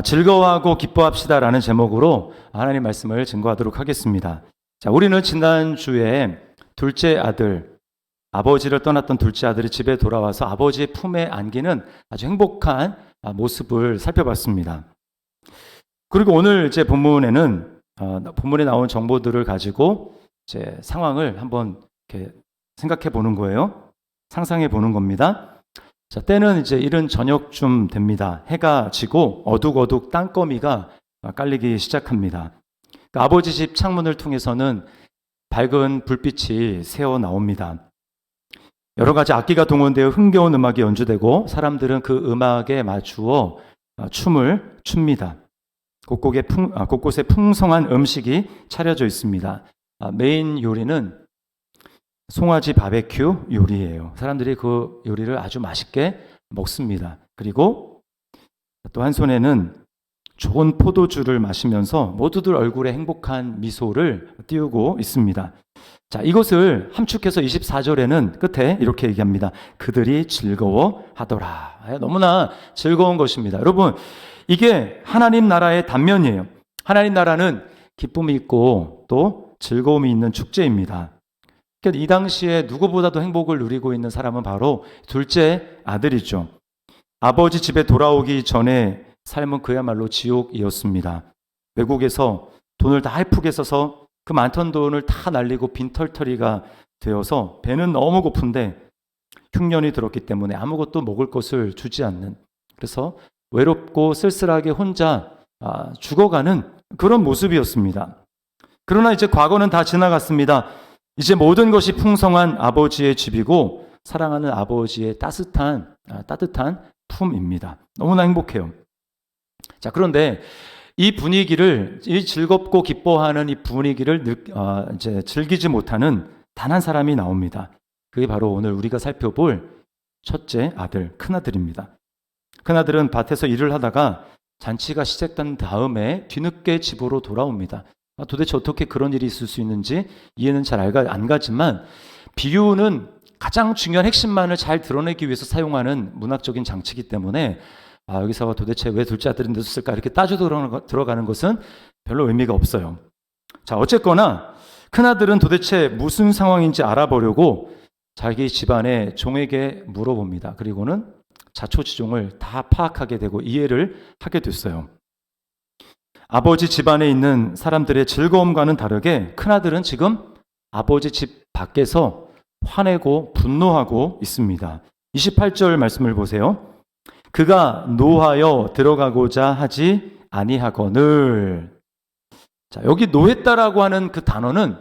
즐거워하고 기뻐합시다라는 제목으로 하나님 말씀을 증거하도록 하겠습니다. 자, 우리는 지난주에 둘째 아들, 아버지를 떠났던 둘째 아들이 집에 돌아와서 아버지의 품에 안기는 아주 행복한 모습을 살펴봤습니다. 그리고 오늘 제 본문에는 본문에 나온 정보들을 가지고 제 상황을 한번 이렇게 생각해 보는 거예요. 상상해 보는 겁니다. 자, 때는 이제 이른 저녁쯤 됩니다. 해가 지고 어둑어둑 땅거미가 깔리기 시작합니다. 그러니까 아버지 집 창문을 통해서는 밝은 불빛이 새어 나옵니다. 여러 가지 악기가 동원되어 흥겨운 음악이 연주되고 사람들은 그 음악에 맞추어 춤을 춥니다. 곳곳에 풍성한 음식이 차려져 있습니다. 메인 요리는 송아지 바베큐 요리예요. 사람들이 그 요리를 아주 맛있게 먹습니다. 그리고 또 한 손에는 좋은 포도주를 마시면서 모두들 얼굴에 행복한 미소를 띄우고 있습니다. 자, 이것을 함축해서 24절에는 끝에 이렇게 얘기합니다. 그들이 즐거워하더라. 너무나 즐거운 것입니다. 여러분, 이게 하나님 나라의 단면이에요. 하나님 나라는 기쁨이 있고 또 즐거움이 있는 축제입니다. 이 당시에 누구보다도 행복을 누리고 있는 사람은 바로 둘째 아들이죠. 아버지 집에 돌아오기 전에 삶은 그야말로 지옥이었습니다. 외국에서 돈을 다 헤프게 써서 그 많던 돈을 다 날리고 빈털터리가 되어서 배는 너무 고픈데 흉년이 들었기 때문에 아무것도 먹을 것을 주지 않는, 그래서 외롭고 쓸쓸하게 혼자 죽어가는 그런 모습이었습니다. 그러나 이제 과거는 다 지나갔습니다. 이제 모든 것이 풍성한 아버지의 집이고 사랑하는 아버지의 따뜻한 품입니다. 너무나 행복해요. 자, 그런데 이 분위기를, 이 즐겁고 기뻐하는 이 분위기를 이제 즐기지 못하는 단 한 사람이 나옵니다. 그게 바로 오늘 우리가 살펴볼 첫째 아들, 큰아들입니다. 큰아들은 밭에서 일을 하다가 잔치가 시작된 다음에 뒤늦게 집으로 돌아옵니다. 도대체 어떻게 그런 일이 있을 수 있는지 이해는 잘 안 가지만, 비유는 가장 중요한 핵심만을 잘 드러내기 위해서 사용하는 문학적인 장치이기 때문에 여기서 도대체 왜 둘째 아들이 늦었을까 이렇게 따져 들어가는 것은 별로 의미가 없어요. 자, 어쨌거나 큰아들은 도대체 무슨 상황인지 알아보려고 자기 집안의 종에게 물어봅니다. 그리고는 자초지종을 다 파악하게 되고 이해를 하게 됐어요. 아버지 집안에 있는 사람들의 즐거움과는 다르게 큰아들은 지금 아버지 집 밖에서 화내고 분노하고 있습니다. 28절 말씀을 보세요. 그가 노하여 들어가고자 하지 아니하거늘. 자, 여기 노했다라고 하는 그 단어는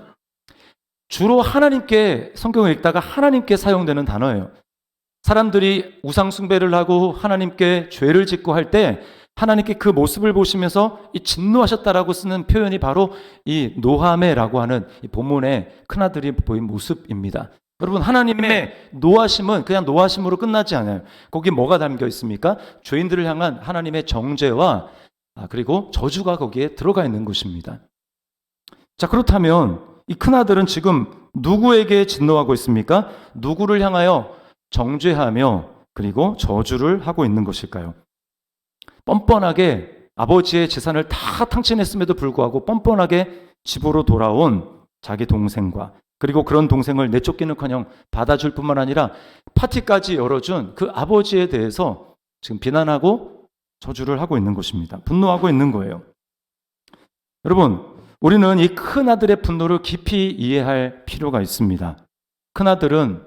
주로 하나님께, 성경을 읽다가 하나님께 사용되는 단어예요. 사람들이 우상 숭배를 하고 하나님께 죄를 짓고 할 때 하나님께 그 모습을 보시면서 이 진노하셨다라고 쓰는 표현이 바로 이 노하메라고 하는 이 본문의 큰아들이 보인 모습입니다. 여러분, 하나님의 노하심은 그냥 노하심으로 끝나지 않아요. 거기 뭐가 담겨 있습니까? 죄인들을 향한 하나님의 정죄와 그리고 저주가 거기에 들어가 있는 것입니다. 자, 그렇다면 이 큰아들은 지금 누구에게 진노하고 있습니까? 누구를 향하여 정죄하며 그리고 저주를 하고 있는 것일까요? 뻔뻔하게 아버지의 재산을 다 탕진했음에도 불구하고 뻔뻔하게 집으로 돌아온 자기 동생과, 그리고 그런 동생을 내쫓기는커녕 받아줄 뿐만 아니라 파티까지 열어준 그 아버지에 대해서 지금 비난하고 저주를 하고 있는 것입니다. 분노하고 있는 거예요. 여러분, 우리는 이 큰아들의 분노를 깊이 이해할 필요가 있습니다. 큰아들은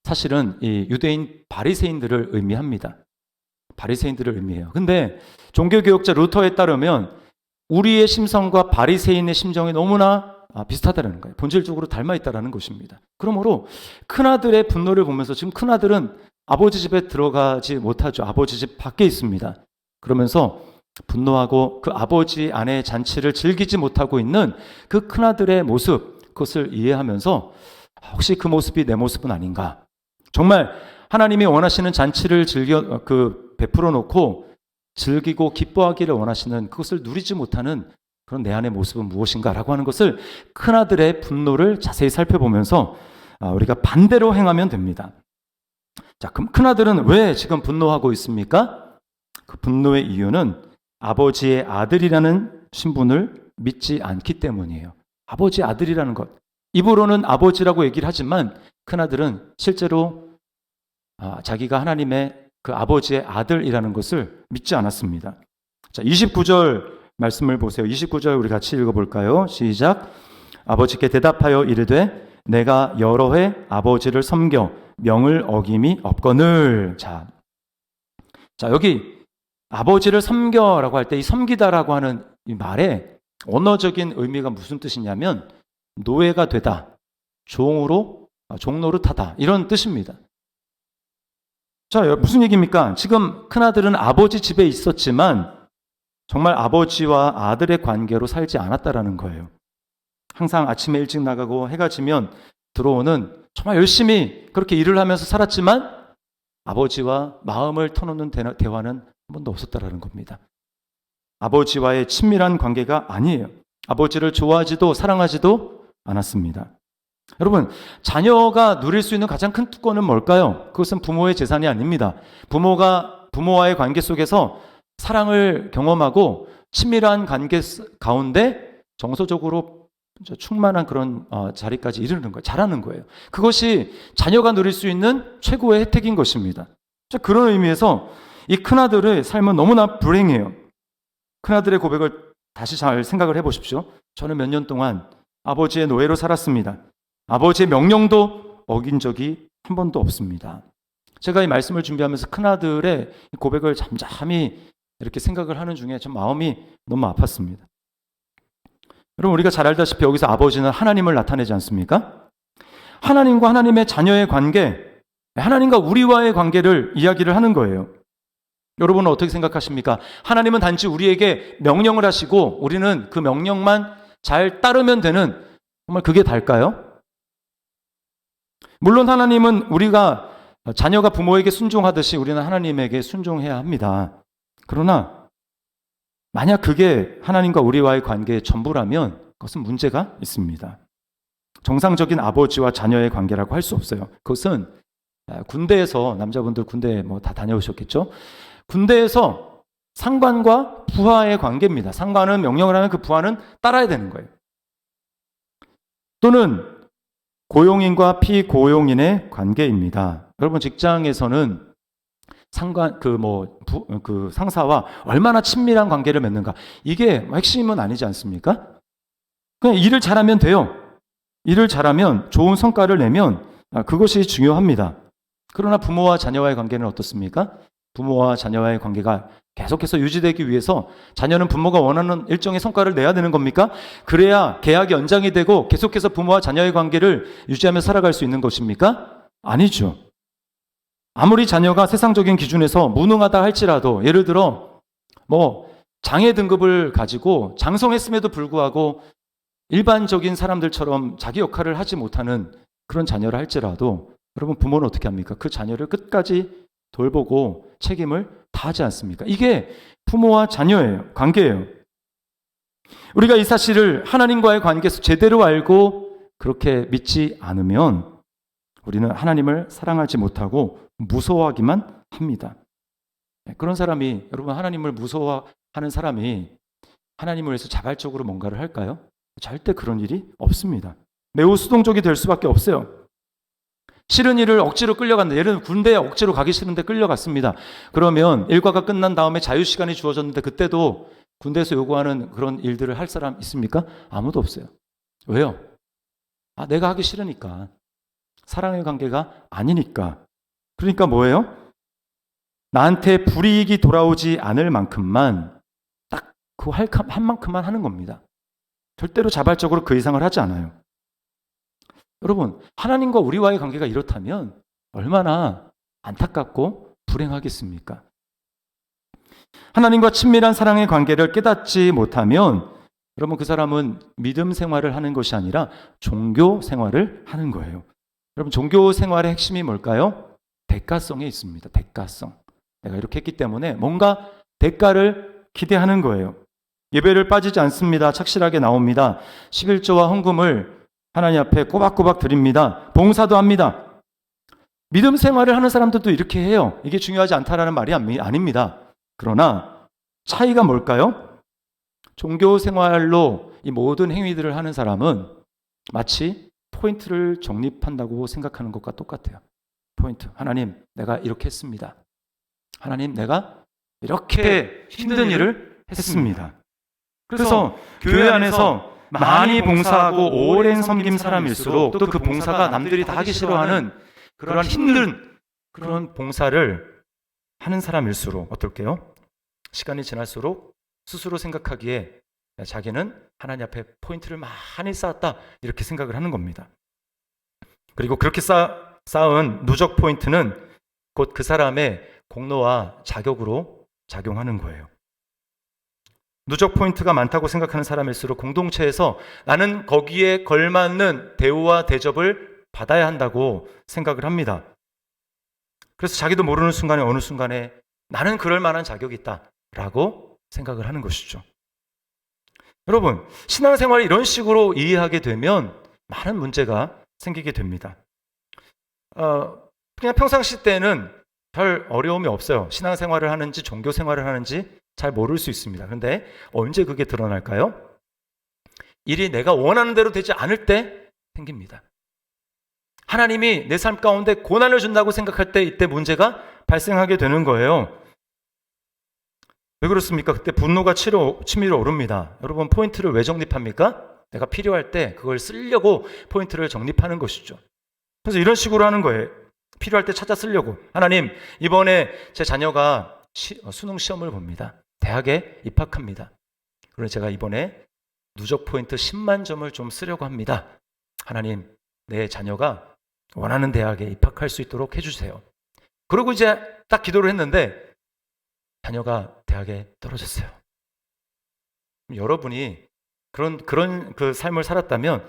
사실은 이 유대인 바리새인들을 의미합니다. 바리새인들을 의미해요. 근데 종교개혁자 루터에 따르면 우리의 심성과 바리새인의 심정이 너무나 비슷하다는 거예요. 본질적으로 닮아 있다는 것입니다. 그러므로 큰아들의 분노를 보면서 지금 큰아들은 아버지 집에 들어가지 못하죠. 아버지 집 밖에 있습니다. 그러면서 분노하고 그 아버지 안의 잔치를 즐기지 못하고 있는 그 큰아들의 모습, 그것을 이해하면서 혹시 그 모습이 내 모습은 아닌가? 정말 하나님이 원하시는 잔치를 베풀어 놓고 즐기고 기뻐하기를 원하시는 그것을 누리지 못하는 그런 내 안의 모습은 무엇인가라고 하는 것을 큰아들의 분노를 자세히 살펴보면서 우리가 반대로 행하면 됩니다. 자, 그럼 큰아들은 왜 지금 분노하고 있습니까? 그 분노의 이유는 아버지의 아들이라는 신분을 믿지 않기 때문이에요. 아버지의 아들이라는 것. 입으로는 아버지라고 얘기를 하지만 큰아들은 실제로 자기가 하나님의 그 아버지의 아들이라는 것을 믿지 않았습니다. 자, 29절 말씀을 보세요. 29절 우리 같이 읽어볼까요? 시작. 아버지께 대답하여 이르되 내가 여러 해 아버지를 섬겨 명을 어김이 없거늘. 자, 여기 아버지를 섬겨라고 할 때 이 섬기다라고 하는 이 말에 언어적인 의미가 무슨 뜻이냐면 노예가 되다, 종으로, 종노릇하다 이런 뜻입니다. 자, 무슨 얘기입니까? 지금 큰아들은 아버지 집에 있었지만 정말 아버지와 아들의 관계로 살지 않았다라는 거예요. 항상 아침에 일찍 나가고 해가 지면 들어오는 정말 열심히 그렇게 일을 하면서 살았지만 아버지와 마음을 터놓는 대화는 한 번도 없었다라는 겁니다. 아버지와의 친밀한 관계가 아니에요. 아버지를 좋아하지도 사랑하지도 않았습니다. 여러분, 자녀가 누릴 수 있는 가장 큰 특권은 뭘까요? 그것은 부모의 재산이 아닙니다. 부모와의 관계 속에서 사랑을 경험하고 친밀한 관계 가운데 정서적으로 충만한 그런 자리까지 이르는 거예요. 잘하는 거예요. 그것이 자녀가 누릴 수 있는 최고의 혜택인 것입니다. 그런 의미에서 이 큰아들의 삶은 너무나 불행해요. 큰아들의 고백을 다시 잘 생각을 해보십시오. 저는 몇 년 동안 아버지의 노예로 살았습니다. 아버지의 명령도 어긴 적이 한 번도 없습니다. 제가 이 말씀을 준비하면서 큰아들의 고백을 잠잠히 이렇게 생각을 하는 중에 좀 마음이 너무 아팠습니다. 여러분, 우리가 잘 알다시피 여기서 아버지는 하나님을 나타내지 않습니까? 하나님과 하나님의 자녀의 관계, 하나님과 우리와의 관계를 이야기를 하는 거예요. 여러분은 어떻게 생각하십니까? 하나님은 단지 우리에게 명령을 하시고 우리는 그 명령만 잘 따르면 되는, 정말 그게 다일까요? 물론 하나님은 우리가 자녀가 부모에게 순종하듯이 우리는 하나님에게 순종해야 합니다. 그러나 만약 그게 하나님과 우리와의 관계의 전부라면 그것은 문제가 있습니다. 정상적인 아버지와 자녀의 관계라고 할 수 없어요. 그것은 군대에서, 남자분들 군대 다 다녀오셨겠죠? 군대에서 상관과 부하의 관계입니다. 상관은 명령을 하면 그 부하는 따라야 되는 거예요. 또는 고용인과 피고용인의 관계입니다. 여러분, 직장에서는 상사와 얼마나 친밀한 관계를 맺는가. 이게 핵심은 아니지 않습니까? 그냥 일을 잘하면 돼요. 일을 잘하면 좋은 성과를 내면 그것이 중요합니다. 그러나 부모와 자녀와의 관계는 어떻습니까? 부모와 자녀와의 관계가 계속해서 유지되기 위해서 자녀는 부모가 원하는 일정의 성과를 내야 되는 겁니까? 그래야 계약이 연장이 되고 계속해서 부모와 자녀의 관계를 유지하며 살아갈 수 있는 것입니까? 아니죠. 아무리 자녀가 세상적인 기준에서 무능하다 할지라도, 예를 들어 장애 등급을 가지고 장성했음에도 불구하고 일반적인 사람들처럼 자기 역할을 하지 못하는 그런 자녀를 할지라도 여러분, 부모는 어떻게 합니까? 그 자녀를 끝까지 돌보고 책임을 다하지 않습니까? 이게 부모와 자녀예요. 관계예요. 우리가 이 사실을 하나님과의 관계에서 제대로 알고 그렇게 믿지 않으면 우리는 하나님을 사랑하지 못하고 무서워하기만 합니다. 그런 사람이, 여러분, 하나님을 무서워하는 사람이 하나님을 위해서 자발적으로 뭔가를 할까요? 절대 그런 일이 없습니다. 매우 수동적이 될 수밖에 없어요. 싫은 일을 억지로 끌려간다. 예를 들면 군대에 억지로 가기 싫은데 끌려갔습니다. 그러면 일과가 끝난 다음에 자유시간이 주어졌는데 그때도 군대에서 요구하는 그런 일들을 할 사람 있습니까? 아무도 없어요. 왜요? 내가 하기 싫으니까. 사랑의 관계가 아니니까. 그러니까 뭐예요? 나한테 불이익이 돌아오지 않을 만큼만 딱 그 한 만큼만 하는 겁니다. 절대로 자발적으로 그 이상을 하지 않아요. 여러분, 하나님과 우리와의 관계가 이렇다면 얼마나 안타깝고 불행하겠습니까? 하나님과 친밀한 사랑의 관계를 깨닫지 못하면 여러분, 그 사람은 믿음 생활을 하는 것이 아니라 종교 생활을 하는 거예요. 여러분, 종교 생활의 핵심이 뭘까요? 대가성에 있습니다. 대가성. 내가 이렇게 했기 때문에 뭔가 대가를 기대하는 거예요. 예배를 빠지지 않습니다. 착실하게 나옵니다. 11조와 헌금을 하나님 앞에 꼬박꼬박 드립니다. 봉사도 합니다. 믿음 생활을 하는 사람들도 이렇게 해요. 이게 중요하지 않다라는 말이 아닙니다. 그러나 차이가 뭘까요? 종교 생활로 이 모든 행위들을 하는 사람은 마치 포인트를 적립한다고 생각하는 것과 똑같아요. 포인트. 하나님, 내가 이렇게 했습니다. 하나님, 내가 이렇게 힘든 일을 했습니다. 그래서 교회 안에서 많이 봉사하고 오랜 섬김 사람일수록 또 그 봉사가 남들이 다 하기 싫어하는 그런 힘든 그런 봉사를 하는 사람일수록 어떨게요? 시간이 지날수록 스스로 생각하기에 자기는 하나님 앞에 포인트를 많이 쌓았다 이렇게 생각을 하는 겁니다. 그리고 그렇게 쌓은 누적 포인트는 곧 그 사람의 공로와 자격으로 작용하는 거예요. 누적 포인트가 많다고 생각하는 사람일수록 공동체에서 나는 거기에 걸맞는 대우와 대접을 받아야 한다고 생각을 합니다. 그래서 자기도 모르는 순간에 어느 순간에 나는 그럴 만한 자격이 있다라고 생각을 하는 것이죠. 여러분, 신앙생활을 이런 식으로 이해하게 되면 많은 문제가 생기게 됩니다. 그냥 평상시 때는 별 어려움이 없어요. 신앙생활을 하는지 종교 생활을 하는지 잘 모를 수 있습니다. 그런데 언제 그게 드러날까요? 일이 내가 원하는 대로 되지 않을 때 생깁니다. 하나님이 내 삶 가운데 고난을 준다고 생각할 때 이때 문제가 발생하게 되는 거예요. 왜 그렇습니까? 그때 분노가 치밀어 오릅니다. 여러분, 포인트를 왜 적립합니까? 내가 필요할 때 그걸 쓰려고 포인트를 적립하는 것이죠. 그래서 이런 식으로 하는 거예요. 필요할 때 찾아 쓰려고. 하나님, 이번에 제 자녀가 수능 시험을 봅니다. 대학에 입학합니다. 그래서 제가 이번에 누적 포인트 10만 점을 좀 쓰려고 합니다. 하나님, 내 자녀가 원하는 대학에 입학할 수 있도록 해주세요. 그리고 이제 딱 기도를 했는데 자녀가 대학에 떨어졌어요. 여러분이 그런 그 삶을 살았다면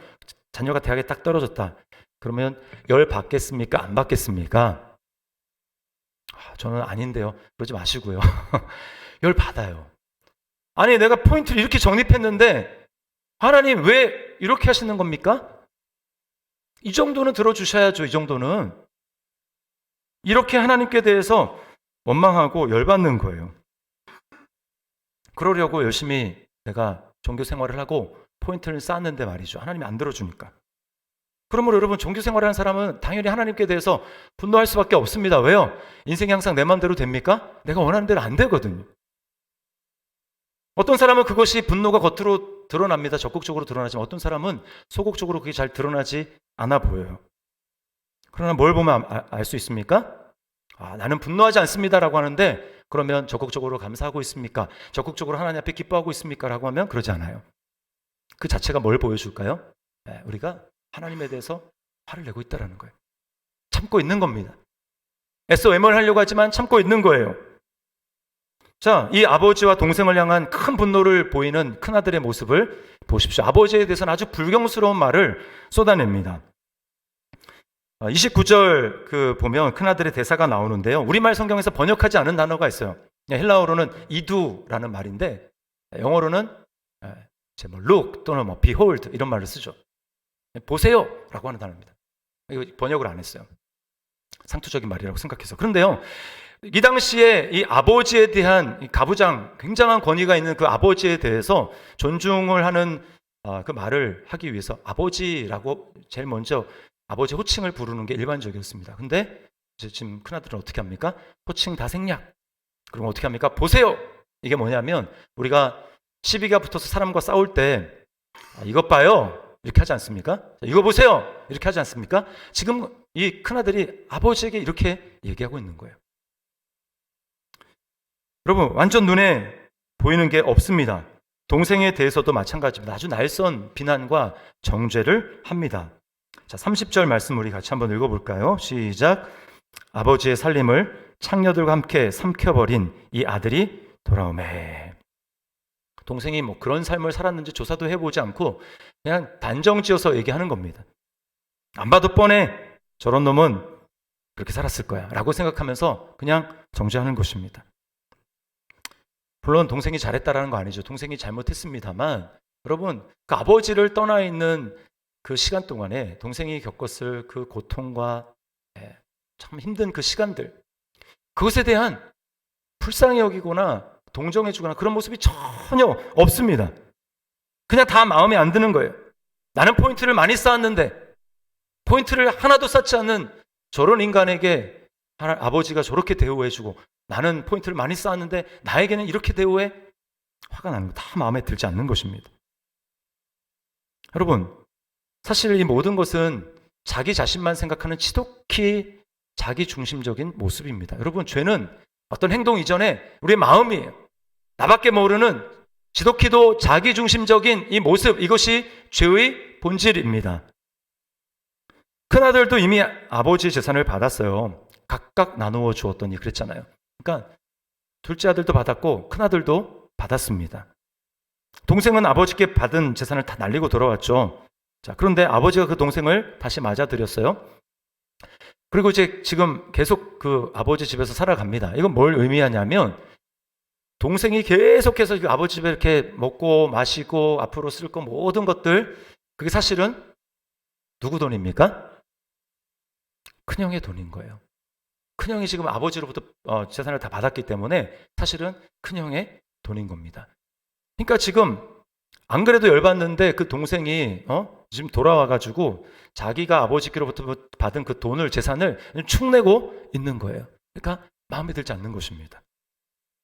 자녀가 대학에 딱 떨어졌다. 그러면 열 받겠습니까? 안 받겠습니까? 저는 아닌데요. 그러지 마시고요. 열 받아요. 아니, 내가 포인트를 이렇게 적립했는데 하나님 왜 이렇게 하시는 겁니까? 이 정도는 들어주셔야죠. 이 정도는. 이렇게 하나님께 대해서 원망하고 열받는 거예요. 그러려고 열심히 내가 종교 생활을 하고 포인트를 쌓았는데 말이죠. 하나님이 안 들어주니까. 그러므로 여러분, 종교 생활을 하는 사람은 당연히 하나님께 대해서 분노할 수밖에 없습니다. 왜요? 인생이 항상 내 마음대로 됩니까? 내가 원하는 대로 안 되거든요. 어떤 사람은 그것이 분노가 겉으로 드러납니다. 적극적으로 드러나지만 어떤 사람은 소극적으로 그게 잘 드러나지 않아 보여요. 그러나 뭘 보면 알 수 있습니까? 나는 분노하지 않습니다라고 하는데 그러면 적극적으로 감사하고 있습니까? 적극적으로 하나님 앞에 기뻐하고 있습니까? 라고 하면 그러지 않아요. 그 자체가 뭘 보여줄까요? 우리가 하나님에 대해서 화를 내고 있다는 거예요. 참고 있는 겁니다. 애써 외면하려고 하지만 참고 있는 거예요. 자, 이 아버지와 동생을 향한 큰 분노를 보이는 큰아들의 모습을 보십시오. 아버지에 대해서는 아주 불경스러운 말을 쏟아냅니다. 29절 보면 큰아들의 대사가 나오는데요. 우리말 성경에서 번역하지 않은 단어가 있어요. 헬라어로는 이두라는 말인데 영어로는 look 또는 behold 이런 말을 쓰죠. 보세요 라고 하는 단어입니다. 이거 번역을 안 했어요. 상투적인 말이라고 생각해서. 그런데요, 이 당시에 이 아버지에 대한 이 가부장, 굉장한 권위가 있는 그 아버지에 대해서 존중을 하는 그 말을 하기 위해서 아버지라고 제일 먼저 아버지 호칭을 부르는 게 일반적이었습니다. 근데 이제 지금 큰아들은 어떻게 합니까? 호칭 다 생략. 그럼 어떻게 합니까? 보세요. 이게 뭐냐면 우리가 시비가 붙어서 사람과 싸울 때 이것 봐요. 이렇게 하지 않습니까? 이거 보세요. 이렇게 하지 않습니까? 지금 이 큰아들이 아버지에게 이렇게 얘기하고 있는 거예요. 여러분, 완전 눈에 보이는 게 없습니다. 동생에 대해서도 마찬가지입니다. 아주 날선 비난과 정죄를 합니다. 자, 30절 말씀 우리 같이 한번 읽어볼까요? 시작. 아버지의 살림을 창녀들과 함께 삼켜버린 이 아들이 돌아오매. 동생이 뭐 그런 삶을 살았는지 조사도 해보지 않고 그냥 단정지어서 얘기하는 겁니다. 안 봐도 뻔해. 저런 놈은 그렇게 살았을 거야 라고 생각하면서 그냥 정죄하는 것입니다. 물론 동생이 잘했다라는 거 아니죠. 동생이 잘못했습니다만 여러분, 그 아버지를 떠나 있는 그 시간 동안에 동생이 겪었을 그 고통과 참 힘든 그 시간들, 그것에 대한 불쌍히 여기거나 동정해주거나 그런 모습이 전혀 없습니다. 그냥 다 마음에 안 드는 거예요. 나는 포인트를 많이 쌓았는데 포인트를 하나도 쌓지 않는 저런 인간에게 아버지가 저렇게 대우해주고 나는 포인트를 많이 쌓았는데 나에게는 이렇게 대우해? 화가 나는 거 다 마음에 들지 않는 것입니다. 여러분, 사실 이 모든 것은 자기 자신만 생각하는 지독히 자기중심적인 모습입니다. 여러분, 죄는 어떤 행동 이전에 우리의 마음이에요. 나밖에 모르는 지독히도 자기중심적인 이 모습, 이것이 죄의 본질입니다. 큰아들도 이미 아버지 재산을 받았어요. 각각 나누어 주었더니 그랬잖아요. 그러니까 둘째 아들도 받았고 큰아들도 받았습니다. 동생은 아버지께 받은 재산을 다 날리고 돌아왔죠. 자, 그런데 아버지가 그 동생을 다시 맞아들였어요. 그리고 이제 지금 계속 그 아버지 집에서 살아갑니다. 이건 뭘 의미하냐면 동생이 계속해서 그 아버지 집에 이렇게 먹고 마시고 앞으로 쓸 거 모든 것들, 그게 사실은 누구 돈입니까? 큰형의 돈인 거예요. 큰형이 지금 아버지로부터 재산을 다 받았기 때문에 사실은 큰형의 돈인 겁니다. 그러니까 지금 안 그래도 열받는데 그 동생이 지금 돌아와가지고 자기가 아버지께로부터 받은 그 돈을, 재산을 축내고 있는 거예요. 그러니까 마음에 들지 않는 것입니다.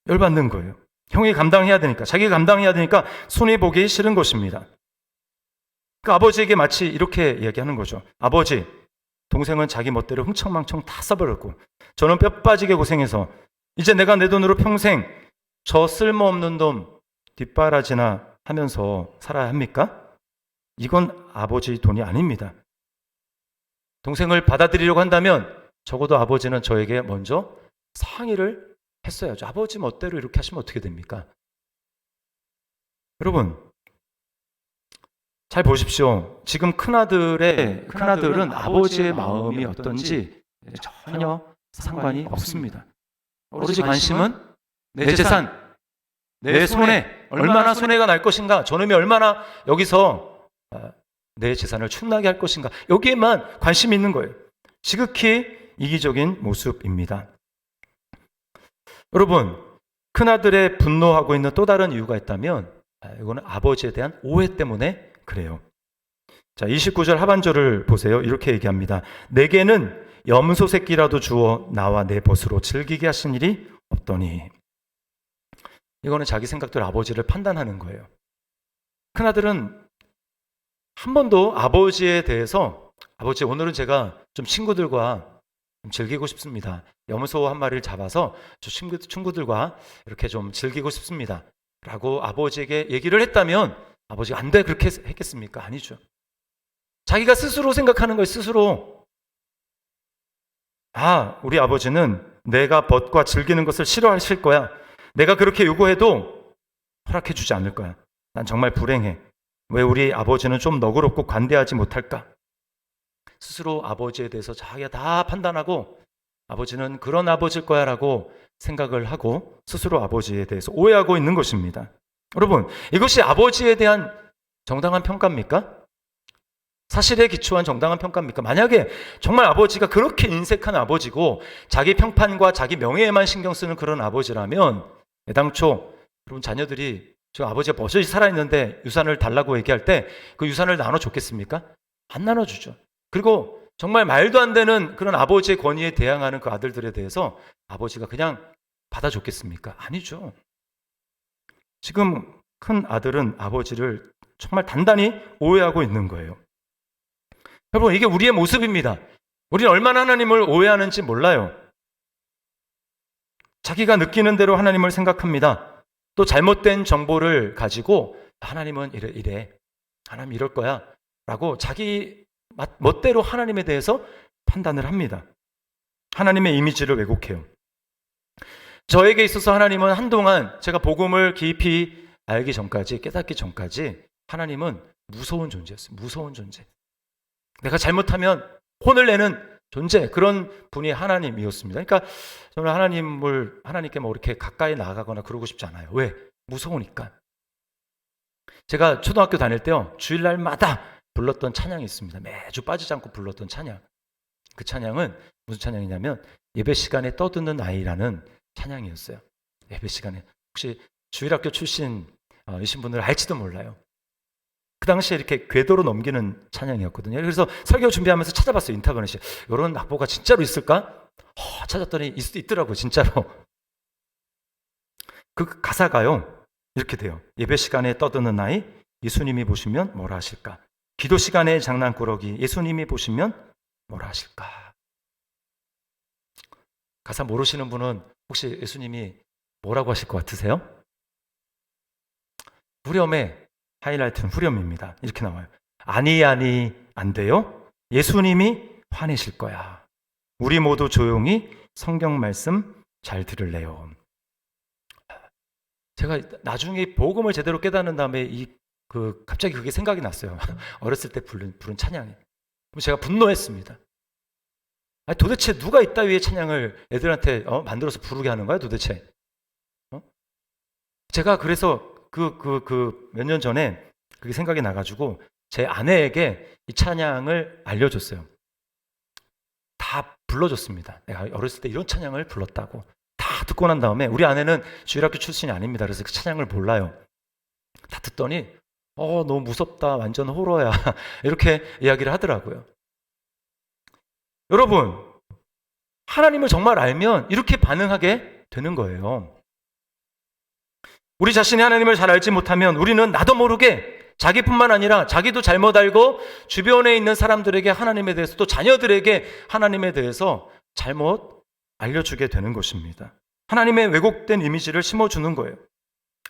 열받는 거예요. 형이 감당해야 되니까, 자기가 감당해야 되니까 손해 보기 싫은 것입니다. 그 아버지에게 마치 이렇게 이야기하는 거죠. 아버지, 동생은 자기 멋대로 흥청망청 다 써버렸고 저는 뼈 빠지게 고생해서 이제 내가 내 돈으로 평생 저 쓸모없는 돈 뒷바라지나 하면서 살아야 합니까? 이건 아버지 돈이 아닙니다. 동생을 받아들이려고 한다면 적어도 아버지는 저에게 먼저 상의를 했어야죠. 아버지 멋대로 이렇게 하시면 어떻게 됩니까? 여러분, 잘 보십시오. 지금 큰아들은 아버지의 마음이 어떤지 전혀 상관이 없습니다. 오로지 관심은 내 재산, 내 손해, 얼마나 손해가 날 것인가, 저놈이 얼마나 여기서 내 재산을 축나게 할 것인가, 여기에만 관심이 있는 거예요. 지극히 이기적인 모습입니다. 여러분, 큰아들의 분노하고 있는 또 다른 이유가 있다면 이거는 아버지에 대한 오해 때문에 그래요. 자, 29절 하반절을 보세요. 이렇게 얘기합니다. 내게는 염소 새끼라도 주어 나와 내 벗으로 즐기게 하신 일이 없더니. 이거는 자기 생각대로 아버지를 판단하는 거예요. 큰아들은 한 번도 아버지에 대해서 아버지, 오늘은 제가 좀 친구들과 좀 즐기고 싶습니다. 염소 한 마리를 잡아서 저 친구들과 이렇게 좀 즐기고 싶습니다. 라고 아버지에게 얘기를 했다면 아버지가 안 돼, 그렇게 했겠습니까? 아니죠. 자기가 스스로 생각하는 거예요. 스스로. 우리 아버지는 내가 벗과 즐기는 것을 싫어하실 거야. 내가 그렇게 요구해도 허락해 주지 않을 거야. 난 정말 불행해. 왜 우리 아버지는 좀 너그럽고 관대하지 못할까? 스스로 아버지에 대해서 자기가 다 판단하고 아버지는 그런 아버지일 거야 라고 생각을 하고 스스로 아버지에 대해서 오해하고 있는 것입니다. 여러분, 이것이 아버지에 대한 정당한 평가입니까? 사실에 기초한 정당한 평가입니까? 만약에 정말 아버지가 그렇게 인색한 아버지고 자기 평판과 자기 명예에만 신경 쓰는 그런 아버지라면 애당초 여러분 자녀들이 지금 아버지가 버젓이 살아있는데 유산을 달라고 얘기할 때 그 유산을 나눠줬겠습니까? 안 나눠주죠. 그리고 정말 말도 안 되는 그런 아버지의 권위에 대항하는 그 아들들에 대해서 아버지가 그냥 받아줬겠습니까? 아니죠. 지금 큰 아들은 아버지를 정말 단단히 오해하고 있는 거예요. 여러분, 이게 우리의 모습입니다. 우리는 얼마나 하나님을 오해하는지 몰라요. 자기가 느끼는 대로 하나님을 생각합니다. 또 잘못된 정보를 가지고 하나님은 이래. 하나님 이럴 거야 라고 자기 멋대로 하나님에 대해서 판단을 합니다. 하나님의 이미지를 왜곡해요. 저에게 있어서 하나님은 한동안 제가 복음을 깊이 알기 전까지, 깨닫기 전까지 하나님은 무서운 존재였어요. 무서운 존재. 내가 잘못하면 혼을 내는 존재, 그런 분이 하나님이었습니다. 그러니까 저는 하나님께 뭐 이렇게 가까이 나가거나 그러고 싶지 않아요. 왜? 무서우니까. 제가 초등학교 다닐 때요, 주일날마다 불렀던 찬양이 있습니다. 매주 빠지지 않고 불렀던 찬양. 그 찬양은 무슨 찬양이냐면 예배 시간에 떠드는 아이라는 찬양이었어요. 예배 시간에 혹시 주일학교 출신이신 분들 알지도 몰라요. 그 당시에 이렇게 궤도로 넘기는 찬양이었거든요. 그래서 설교 준비하면서 찾아봤어요. 인터넷에. 이런 악보가 진짜로 있을까? 찾았더니 있더라고요. 진짜로. 그 가사가요. 이렇게 돼요. 예배 시간에 떠드는 아이, 예수님이 보시면 뭐라 하실까? 기도 시간에 장난꾸러기, 예수님이 보시면 뭐라 하실까? 가사 모르시는 분은 혹시 예수님이 뭐라고 하실 것 같으세요? 후렴의 하이라이트는 후렴입니다. 이렇게 나와요. 아니 안 돼요. 예수님이 화내실 거야. 우리 모두 조용히 성경 말씀 잘 들을래요. 제가 나중에 복음을 제대로 깨닫는 다음에 갑자기 그게 생각이 났어요. 어렸을 때 부른 찬양이. 그럼 제가 분노했습니다. 아니, 도대체 누가 이따위의 찬양을 애들한테 만들어서 부르게 하는 거야, 도대체? 제가 그래서 몇 년 전에 그게 생각이 나가지고 제 아내에게 이 찬양을 알려줬어요. 다 불러줬습니다. 내가 어렸을 때 이런 찬양을 불렀다고. 다 듣고 난 다음에 우리 아내는 주일학교 출신이 아닙니다. 그래서 그 찬양을 몰라요. 다 듣더니 너무 무섭다. 완전 호러야. 이렇게 이야기를 하더라고요. 여러분, 하나님을 정말 알면 이렇게 반응하게 되는 거예요. 우리 자신이 하나님을 잘 알지 못하면 우리는 나도 모르게 자기뿐만 아니라 자기도 잘못 알고 주변에 있는 사람들에게 하나님에 대해서 또 자녀들에게 하나님에 대해서 잘못 알려주게 되는 것입니다. 하나님의 왜곡된 이미지를 심어주는 거예요.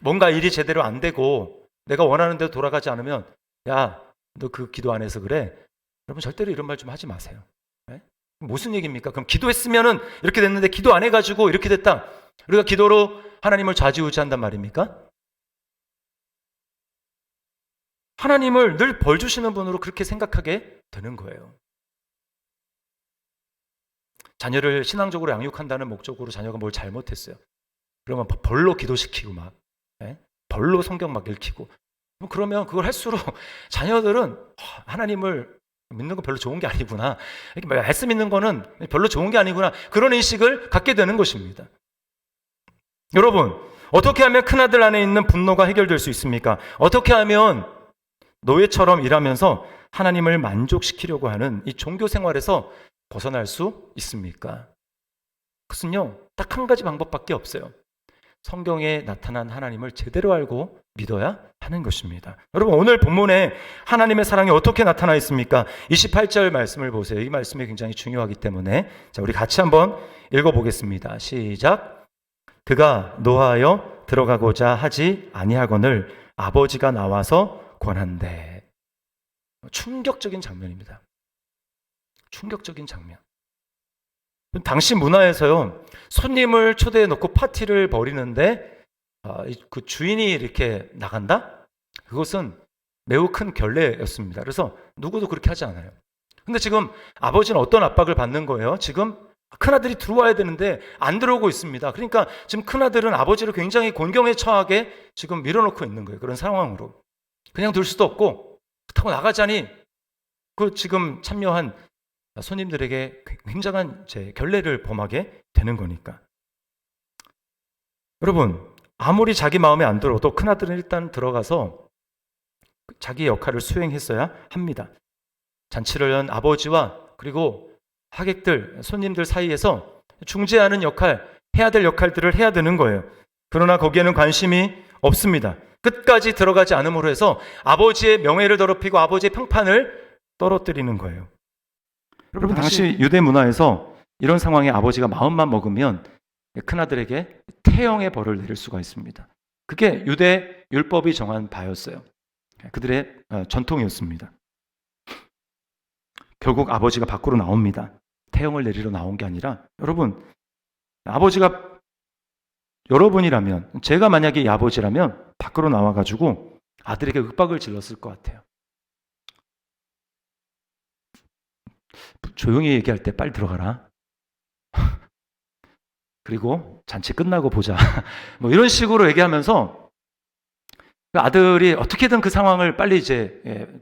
뭔가 일이 제대로 안 되고 내가 원하는 대로 돌아가지 않으면 야, 너 그 기도 안 해서 그래. 여러분 절대로 이런 말 좀 하지 마세요. 네? 무슨 얘기입니까? 그럼 기도했으면은 이렇게 됐는데 기도 안 해가지고 이렇게 됐다. 우리가 기도로 하나님을 좌지우지한단 말입니까? 하나님을 늘 벌 주시는 분으로 그렇게 생각하게 되는 거예요. 자녀를 신앙적으로 양육한다는 목적으로 자녀가 뭘 잘못했어요. 그러면 벌로 기도시키고 막 벌로 성경 막 읽히고 그러면 그걸 할수록 자녀들은 하나님을 믿는 거 별로 좋은 게 아니구나. 이렇게 말씀 있는 거는 별로 좋은 게 아니구나. 그런 인식을 갖게 되는 것입니다. 여러분, 어떻게 하면 큰아들 안에 있는 분노가 해결될 수 있습니까? 어떻게 하면 노예처럼 일하면서 하나님을 만족시키려고 하는 이 종교 생활에서 벗어날 수 있습니까? 그것은요, 딱 한 가지 방법밖에 없어요. 성경에 나타난 하나님을 제대로 알고 믿어야 하는 것입니다. 여러분, 오늘 본문에 하나님의 사랑이 어떻게 나타나 있습니까? 28절 말씀을 보세요. 이 말씀이 굉장히 중요하기 때문에 자, 우리 같이 한번 읽어보겠습니다. 시작. 그가 노하여 들어가고자 하지 아니하거늘 아버지가 나와서 권한대. 충격적인 장면입니다. 충격적인 장면. 당시 문화에서요, 손님을 초대해 놓고 파티를 벌이는데 그 주인이 이렇게 나간다? 그것은 매우 큰 결례였습니다. 그래서 누구도 그렇게 하지 않아요. 근데 지금 아버지는 어떤 압박을 받는 거예요? 지금 큰아들이 들어와야 되는데 안 들어오고 있습니다. 그러니까 지금 큰아들은 아버지를 굉장히 곤경에 처하게 지금 밀어놓고 있는 거예요. 그런 상황으로. 그냥 둘 수도 없고 타고 나가자니 그 지금 참여한 손님들에게 굉장한 결례를 범하게 되는 거니까. 여러분, 아무리 자기 마음에 안 들어도 큰아들은 일단 들어가서 자기 역할을 수행했어야 합니다. 잔치를 연 아버지와 그리고 하객들, 손님들 사이에서 중재하는 역할, 해야 될 역할들을 해야 되는 거예요. 그러나 거기에는 관심이 없습니다. 끝까지 들어가지 않음으로 해서 아버지의 명예를 더럽히고 아버지의 평판을 떨어뜨리는 거예요. 여러분, 당시 유대 문화에서 이런 상황에 아버지가 마음만 먹으면 큰아들에게 태형의 벌을 내릴 수가 있습니다. 그게 유대 율법이 정한 바였어요. 그들의 전통이었습니다. 결국 아버지가 밖으로 나옵니다. 태형을 내리러 나온 게 아니라, 여러분, 아버지가 여러분이라면, 제가 만약에 이 아버지라면 밖으로 나와가지고 아들에게 윽박을 질렀을 것 같아요. 조용히 얘기할 때 빨리 들어가라. 그리고 잔치 끝나고 보자. 뭐 이런 식으로 얘기하면서 그 아들이 어떻게든 그 상황을 빨리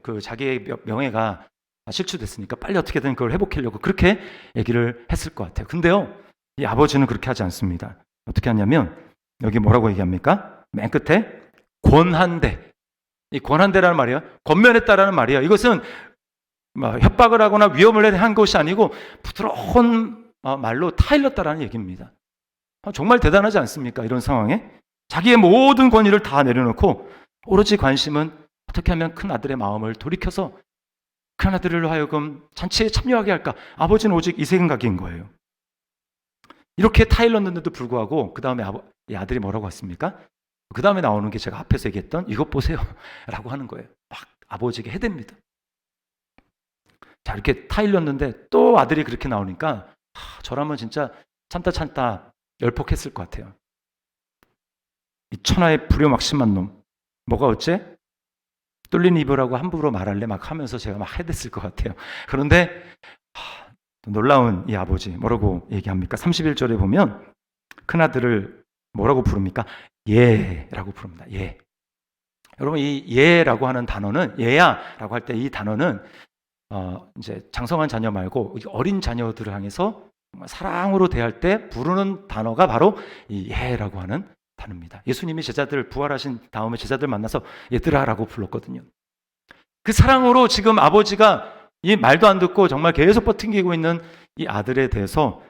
그 자기의 명예가 실추됐으니까 빨리 어떻게든 그걸 회복하려고 그렇게 얘기를 했을 것 같아요. 근데요, 이 아버지는 그렇게 하지 않습니다. 어떻게 하냐면 여기 뭐라고 얘기합니까? 맨 끝에 권한대. 이 권한대라는 말이야. 권면했다라는 말이야. 이것은 협박을 하거나 위협을 한 것이 아니고 부드러운 말로 타일렀다라는 얘기입니다. 정말 대단하지 않습니까? 이런 상황에 자기의 모든 권위를 다 내려놓고 오로지 관심은 어떻게 하면 큰 아들의 마음을 돌이켜서 큰 아들로 하여금 잔치에 참여하게 할까? 아버지는 오직 이 생각인 거예요. 이렇게 타일렀는데도 불구하고 그 다음에 이 아들이 뭐라고 했습니까? 그 다음에 나오는 게 제가 앞에서 얘기했던 이것 보세요 라고 하는 거예요. 막 아버지에게 해댑니다. 자, 이렇게 타일렀는데 또 아들이 그렇게 나오니까 저라면 진짜 참다 열폭했을 것 같아요. 이 천하의 불효막심한 놈, 뭐가 어째? 뚫린 입으라고 함부로 말할래? 막 하면서 제가 막 해댔을 것 같아요. 그런데 놀라운 이 아버지 뭐라고 얘기합니까? 31절에 보면 큰아들을 뭐라고 부릅니까? 예라고 부릅니다. 예. 여러분, 이 예라고 하는 단어는, 예야라고 할 때 이 단어는 이제 장성한 자녀 말고 어린 자녀들을 향해서 사랑으로 대할 때 부르는 단어가 바로 이 예라고 하는 단어입니다. 예수님이 제자들 부활하신 다음에 제자들 만나서 얘들아라고 불렀거든요. 그 사랑으로 지금 아버지가 이 말도 안 듣고 정말 계속 버팅기고 있는 이 아들에 대해서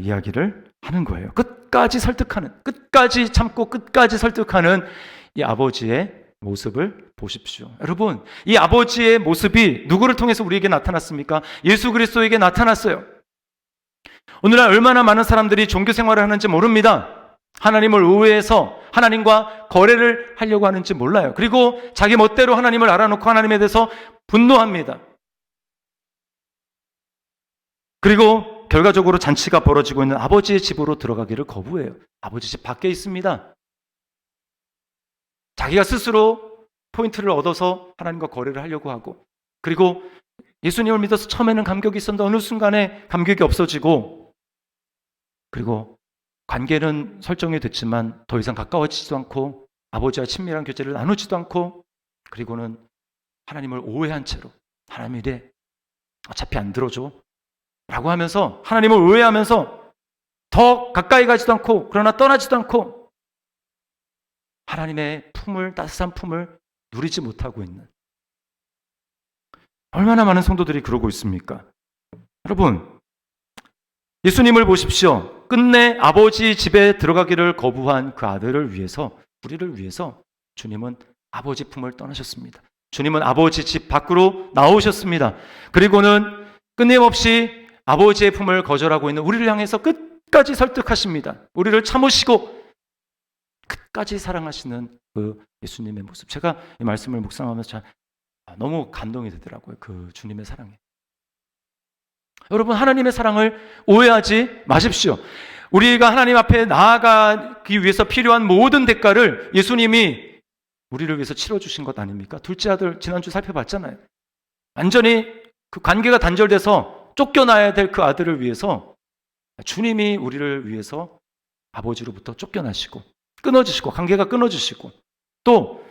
이야기를 하는 거예요. 끝까지 설득하는, 끝까지 참고 끝까지 설득하는 이 아버지의 모습을 보십시오. 여러분, 이 아버지의 모습이 누구를 통해서 우리에게 나타났습니까? 예수 그리스도에게 나타났어요. 오늘날 얼마나 많은 사람들이 종교 생활을 하는지 모릅니다. 하나님을 의외해서 하나님과 거래를 하려고 하는지 몰라요. 그리고 자기 멋대로 하나님을 알아놓고 하나님에 대해서 분노합니다. 그리고 결과적으로 잔치가 벌어지고 있는 아버지의 집으로 들어가기를 거부해요. 아버지 집 밖에 있습니다. 자기가 스스로 포인트를 얻어서 하나님과 거래를 하려고 하고, 그리고 예수님을 믿어서 처음에는 감격이 있었는데 어느 순간에 감격이 없어지고, 그리고 관계는 설정이 됐지만 더 이상 가까워지지도 않고 아버지와 친밀한 교제를 나누지도 않고, 그리고는 하나님을 오해한 채로 하나님 이래 어차피 안 들어줘 라고 하면서 하나님을 오해하면서 더 가까이 가지도 않고 그러나 떠나지도 않고 하나님의 품을, 따스한 품을 누리지 못하고 있는, 얼마나 많은 성도들이 그러고 있습니까? 여러분, 예수님을 보십시오. 끝내 아버지 집에 들어가기를 거부한 그 아들을 위해서, 우리를 위해서 주님은 아버지 품을 떠나셨습니다. 주님은 아버지 집 밖으로 나오셨습니다. 그리고는 끊임없이 아버지의 품을 거절하고 있는 우리를 향해서 끝까지 설득하십니다. 우리를 참으시고 끝까지 사랑하시는 그 예수님의 모습. 제가 이 말씀을 묵상하면서 너무 감동이 되더라고요. 그 주님의 사랑에. 여러분, 하나님의 사랑을 오해하지 마십시오. 우리가 하나님 앞에 나아가기 위해서 필요한 모든 대가를 예수님이 우리를 위해서 치러주신 것 아닙니까? 둘째 아들 지난주 살펴봤잖아요. 완전히 그 관계가 단절돼서 쫓겨나야 될 그 아들을 위해서 주님이 우리를 위해서 아버지로부터 쫓겨나시고 끊어주시고 관계가 끊어주시고, 또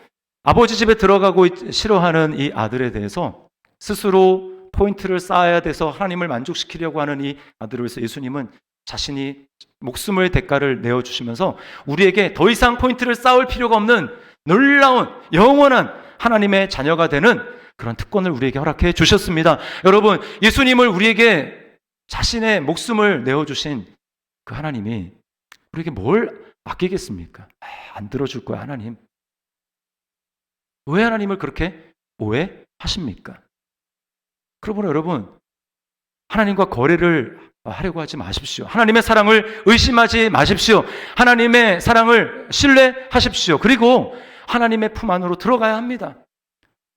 아버지 집에 들어가고 싫어하는 이 아들에 대해서 스스로 포인트를 쌓아야 돼서 하나님을 만족시키려고 하는 이 아들을 위해서 예수님은 자신이 목숨의 대가를 내어주시면서 우리에게 더 이상 포인트를 쌓을 필요가 없는 놀라운 영원한 하나님의 자녀가 되는 그런 특권을 우리에게 허락해 주셨습니다. 여러분, 예수님을 우리에게 자신의 목숨을 내어주신 그 하나님이 우리에게 뭘 맡기겠습니까? 안 들어줄 거야, 하나님. 왜 하나님을 그렇게 오해하십니까? 그러므로 여러분, 하나님과 거래를 하려고 하지 마십시오. 하나님의 사랑을 의심하지 마십시오. 하나님의 사랑을 신뢰하십시오. 그리고 하나님의 품 안으로 들어가야 합니다.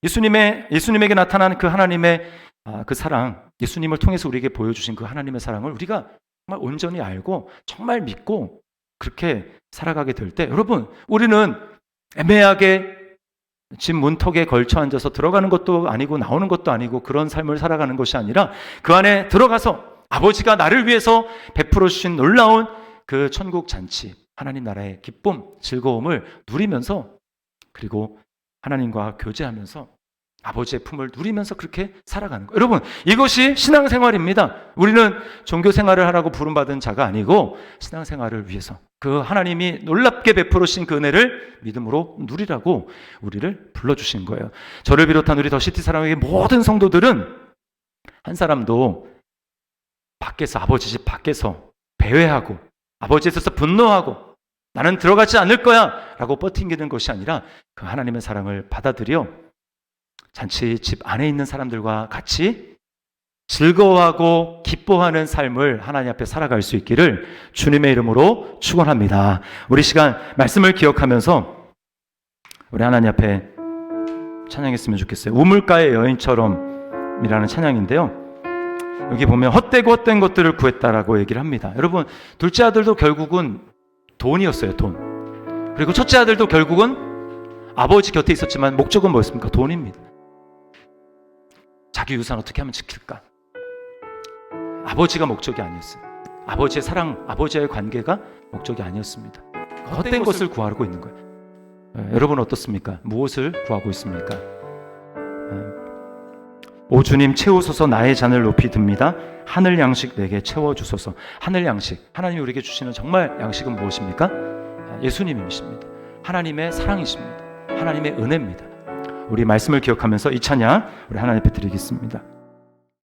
예수님에게 나타난 그 하나님의 그 사랑, 예수님을 통해서 우리에게 보여주신 그 하나님의 사랑을 우리가 정말 온전히 알고 정말 믿고 그렇게 살아가게 될 때, 여러분, 우리는 애매하게 집 문턱에 걸쳐 앉아서 들어가는 것도 아니고 나오는 것도 아니고 그런 삶을 살아가는 것이 아니라 그 안에 들어가서 아버지가 나를 위해서 베풀어 주신 놀라운 그 천국 잔치, 하나님 나라의 기쁨, 즐거움을 누리면서, 그리고 하나님과 교제하면서 아버지의 품을 누리면서 그렇게 살아가는 거예요. 여러분, 이것이 신앙생활입니다. 우리는 종교생활을 하라고 부름받은 자가 아니고 신앙생활을 위해서 그 하나님이 놀랍게 베풀어 주신 그 은혜를 믿음으로 누리라고 우리를 불러주신 거예요. 저를 비롯한 우리 더시티 사랑의 모든 성도들은 한 사람도 밖에서, 아버지 집 밖에서 배회하고 아버지에 있어서 분노하고 나는 들어가지 않을 거야 라고 버팅기는 것이 아니라 그 하나님의 사랑을 받아들여 잔치 집 안에 있는 사람들과 같이 즐거워하고 기뻐하는 삶을 하나님 앞에 살아갈 수 있기를 주님의 이름으로 축원합니다. 우리 시간 말씀을 기억하면서 우리 하나님 앞에 찬양했으면 좋겠어요. 우물가의 여인처럼 이라는 찬양인데요, 여기 보면 헛되고 헛된 것들을 구했다라고 얘기를 합니다. 여러분, 둘째 아들도 결국은 돈이었어요. 돈. 그리고 첫째 아들도 결국은 아버지 곁에 있었지만 목적은 뭐였습니까? 돈입니다. 자기 유산 어떻게 하면 지킬까? 아버지가 목적이 아니었어요. 아버지의 사랑, 아버지와의 관계가 목적이 아니었습니다. 헛된 것을 구하고 있는 거예요. 여러분 어떻습니까? 무엇을 구하고 있습니까? 오 주님 채우소서, 나의 잔을 높이 듭니다. 하늘 양식 내게 채워주소서. 하늘 양식, 하나님이 우리에게 주시는 정말 양식은 무엇입니까? 예수님이십니다. 하나님의 사랑이십니다. 하나님의 은혜입니다. 우리 말씀을 기억하면서 이 찬양 우리 하나님 앞에 드리겠습니다.